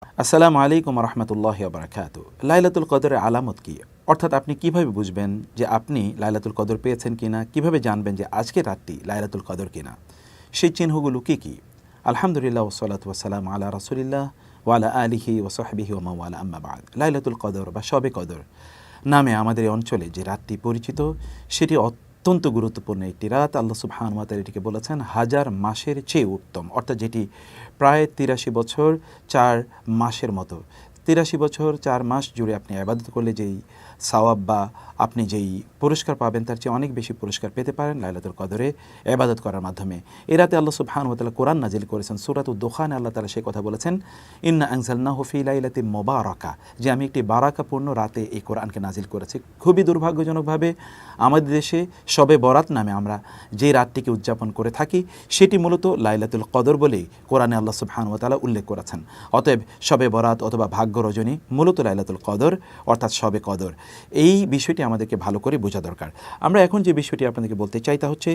আসসালামু আলাইকুম রহমতুল্লাহি ওয়া বারাকাতুহু। লাইলাতুল কদরের আলামত কি? অর্থাৎ আপনি কিভাবে বুঝবেন যে আপনি লাইলাতুল কদর পেয়েছেন কিনা? কিভাবে জানবেন যে আজকের রাতটি লাইলাতুল কদর কিনা? সেই চিহ্নগুলো কি কি? আলহামদুলিল্লাহ ওয়াসসালাতু ওয়াসসালামু আলা রাসূলিল্লাহ ওয়া আলা আলিহি ওয়া সাহবিহি ওয়া মান ওয়ালা, আম্মা বা'দ। লাইলাতুল কদর বা শবে কদর নামে আমাদের এই অঞ্চলে যে রাতটি পরিচিত, সেটি অত্যন্ত গুরুত্বপূর্ণ একটি রাত। আল্লাহ সুবহানাহু ওয়া তাআলা এটিকে বলেছেন হাজার মাসের চেয়ে উত্তম, অর্থাৎ যেটি প্রায় ৮৩ বছর ৪ মাসের মতো। ৮৩ বছর ৪ মাস জুড়ে আপনি ইবাদত করলে যেই সওয়াব বা আপনি যেই পুরস্কার পাবেন তার চেয়ে অনেক বেশি পুরস্কার পেতে পারেন লাইলাতুল কদরে ইবাদত করার মাধ্যমে। এই রাতে আল্লাহ সুবহানাহু ওয়া তাআলা কোরআন নাজিল করেছেন। সূরাতুদ দুখানে আল্লাহ তাআলা সেই কথা বলেছেন, ইন্না আনজালনাহু ফি লাইলাতিন মুবারাকা, যে আমি একটি বারাকাপূর্ণ রাতে এই কোরআনকে নাজিল করেছি। খুবই দুর্ভাগ্যজনকভাবে আমাদের দেশে শবে বরাত নামে আমরা যে রাতটিকে উদযাপন করে থাকি সেটি মূলত লাইলাতুল কদর বলেই কোরআনে আল্লাহ সুবহানাহু ওয়া তাআলা উল্লেখ করেছেন। অতএব শবে বরাত অথবা ভাগ্য রজনী মূলত লাইলাতুল কদর অর্থাৎ শবে কদর। এই বিষয়টি আমাদেরকে ভালো করে বোঝা দরকার। আমরা এখন যে বিষয়টি আপনাদেরকে বলতে চাই তা হচ্ছে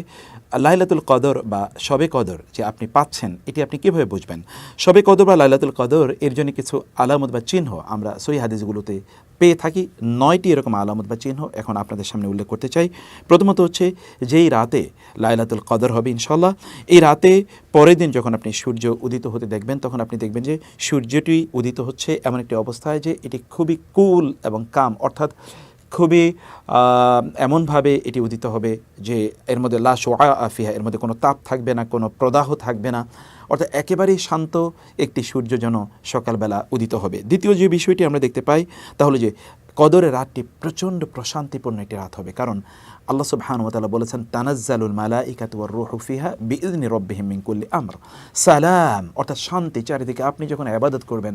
লাইলাতুল কদর বা শবে কদর যে আপনি পাচ্ছেন এটি আপনি কীভাবে বুঝবেন? শবে কদর বা লাইলাতুল কদর এর জন্য কিছু আলামত বা চিহ্ন আমরা সহিহ হাদিসগুলোতে পেয়ে থাকি। 9টি এরকম আলামত বা চিহ্ন এখন আপনাদের সামনে উল্লেখ করতে চাই। প্রথমত হচ্ছে যেই রাতে লাইলাতুল কদর হবে ইনশাআল্লাহ, এই রাতে পরের দিন যখন আপনি সূর্য উদিত হতে দেখবেন তখন আপনি দেখবেন যে সূর্যটি উদিত হচ্ছে এমন একটি অবস্থায় যে এটি খুবই কুল এবং কাম, অর্থাৎ খুবই এমনভাবে এটি উদিত হবে যে এর মধ্যে লা শুআ ফিহা, এর মধ্যে কোনো তাপ থাকবে না, কোনো প্রদাহ থাকবে না, অর্থাৎ একেবারেই শান্ত একটি সূর্য যেন সকালবেলা উদিত হবে। দ্বিতীয় যে বিষয়টি আমরা দেখতে পাই তা হলো যে কদরের রাতটি প্রচণ্ড প্রশান্তিপূর্ণ একটি রাত হবে, কারণ আল্লাহ সুবহানাহু ওয়া তাআলা বলেছেন তানাজ্জালুল মালাইকাতু ওয়ার রূহু ফিহা বিইذনি রাব্বিহিম মিন কুল্লি আমর সালাম, অর্থাৎ শান্তি চারিদিকে। আপনি যখন ইবাদত করবেন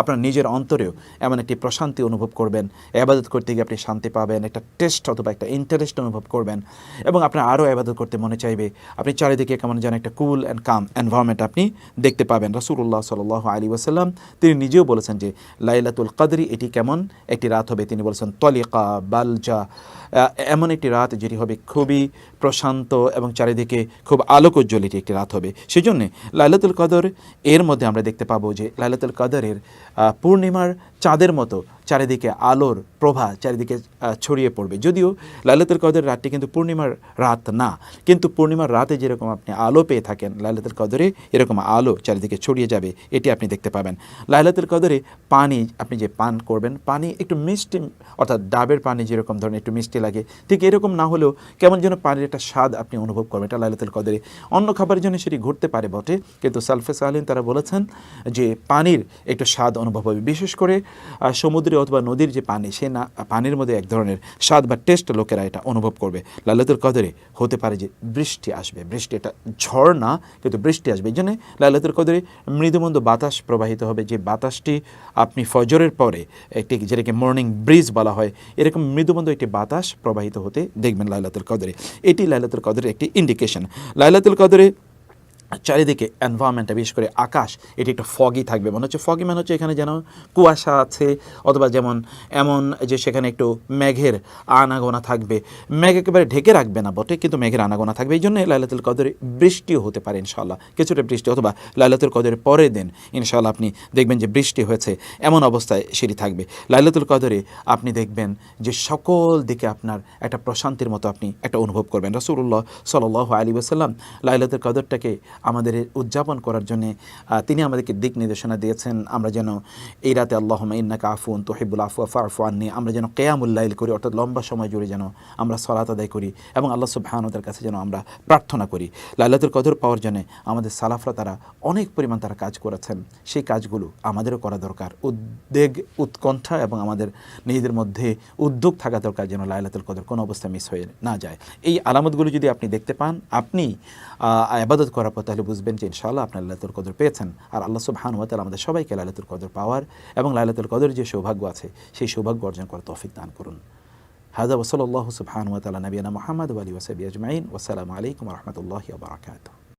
আপনার নিজের অন্তরেও এমন একটি প্রশান্তি অনুভব করবেন, ইবাদত করতে গিয়ে আপনি শান্তি পাবেন, একটা টেস্ট অথবা একটা ইন্টারেস্ট অনুভব করবেন এবং আপনার আরও ইবাদত করতে মনে চাইবে। আপনি চারিদিকে কেমন যেন একটা কুল অ্যান্ড কাম এনভায়রনমেন্ট আপনি দেখতে পাবেন। রাসূলুল্লাহ সাল্লাল্লাহু আলাইহি ওয়াসাল্লাম তিনি নিজেও বলেছেন যে লাইলাতুল কদরি এটি কেমন একটি রাত হবে, তিনি বলেছেন তলিকা বালজা, এমন একটি রাত যেটি হবে খুবই প্রশান্ত এবং চারিদিকে খুব আলোকোজ্জ্বল একটি রাত হবে। সেই জন্যে লাইলাতুল কদর এর মধ্যে আমরা দেখতে পাবো যে লাইলাতুল কদরের পূর্ণিমার চাঁদের মতো চারিদিকে আলোর প্রভা চারিদিকে ছড়িয়ে পড়বে। যদিও লাইলাতুল কদরের রাতটি কিন্তু পূর্ণিমার রাত না, কিন্তু পূর্ণিমার রাতে যেরকম আপনি আলো পেয়ে থাকেন লাইলাতুল কদরে এরকম আলো চারিদিকে ছড়িয়ে যাবে, এটি আপনি দেখতে পাবেন। লাইলাতুল কদরে পানি আপনি যে পান করবেন, পানি একটু মিষ্টি, অর্থাৎ ডাবের পানি যেরকম ধরনের একটু মিষ্টি লাগে ঠিক এরকম না হলেও কেমন যেন পানির একটা স্বাদ আপনি অনুভব করবেন, এটা লাইলাতুল কদরে। অন্য খাবারের জন্য সেটি ঘটতে পারে বটে, কিন্তু সালফে সালেহিন তারা বলেছেন যে পানির একটু স্বাদ অনুভব হবে, বিশেষ করে সমুদ্রে অথবা নদীর যে পানি, সে না পানির মধ্যে এক ধরনের স্বাদ বা টেস্ট লোকেরা এটা অনুভব করবে। লাইলাতুল কদরে হতে পারে যে বৃষ্টি আসবে, বৃষ্টি এটা ঝড় না কিন্তু বৃষ্টি আসবে। এই জন্যে লাইলাতুল কদরে মৃদুমন্দ বাতাস প্রবাহিত হবে, যে বাতাসটি আপনি ফজরের পরে একটি যেটাকে মর্নিং ব্রিজ বলা হয় এরকম মৃদুমন্দ একটি বাতাস প্রবাহিত হতে দেখবেন লাইলাতুল কদরে। এটি লাইলাতুল কদরের একটি ইন্ডিকেশন। লাইলাতুল কদরে চারিদিকে এনভায়রনমেন্টটা বিশেষ করে আকাশ এটি একটা ফগি থাকবে, মনে হচ্ছে ফগি মানে হচ্ছে এখানে যেন কুয়াশা আছে, অথবা যেমন এমন যে সেখানে একটু মেঘের আনাগোনা থাকবে। মেঘ একেবারে ঢেকে রাখবে না বটে, কিন্তু মেঘের আনাগোনা থাকবে। এই জন্য লাইলাতুল কদরে বৃষ্টিও হতে পারে ইনশাআল্লাহ, কিছুটা বৃষ্টি, অথবা লাইলাতুল কদরের পরের দিন ইনশাআল্লাহ আপনি দেখবেন যে বৃষ্টি হয়েছে, এমন অবস্থায় সেটি থাকবে। লাইলাতুল কদরে আপনি দেখবেন যে সকল দিকে আপনার একটা প্রশান্তির মতো আপনি একটা অনুভব করবেন। রাসূলুল্লাহ সাল্লাল্লাহু আলাইহি ওয়াসাল্লাম লাইলাতুল কদরটাকে আমাদের উদযাপন করার জন্য তিনি আমাদেরকে দিক নির্দেশনা দিয়েছেন, আমরা যেন এই রাতে আল্লাহুম্মা ইন্নাকা আফুন তুহিব্বুল আফওয়া ফা'ফু আন্নি, আমরা যেন কিয়ামুল লাইল করি, অর্থাৎ লম্বা সময় জুড়ে যেন আমরা সালাত আদায় করি এবং আল্লাহ সুবহানাহু ওয়া তাআলার কাছে যেন আমরা প্রার্থনা করি। লাইলাতুল কদর পাওয়ার জন্য আমাদের সালাফরা তারা অনেক পরিমাণ তারা কাজ করেছেন, সেই কাজগুলো আমাদেরও করা দরকার। উদ্বেগ, উৎকণ্ঠা এবং আমাদের নিজেদের মধ্যে উদ্যোগ থাকা দরকার যেন লাইলাতুল কদর কোনো অবস্থায় মিস হয়ে না যায়। এই আলামতগুলো যদি আপনি দেখতে পান, আপনি ইবাদত করার পর তাহলে বুঝবেন যে ইনশাআল্লাহ আপনি লাইলাতুল কদর পেয়েছেন। আর আল্লাহ সুবহানাহু ওয়া তাআলা আমাদের সবাইকে লাইলাতুল কদর পাওয়ার এবং লাইলাতুল কদরের যে সৌভাগ্য আছে সেই সৌভাগ্য অর্জন করার তৌফিক দান করুন। হাযা ওয়া সাল্লাল্লাহু সুবহানাহু ওয়া তাআলা নবিয়ানা মুহাম্মদ ওয়া আলিহি ওয়া সাহবিহি আজমাইন। ওয়া আসসালামু আলাইকুম ওয়া রাহমাতুল্লাহি ওয়া বারাকাতুহু।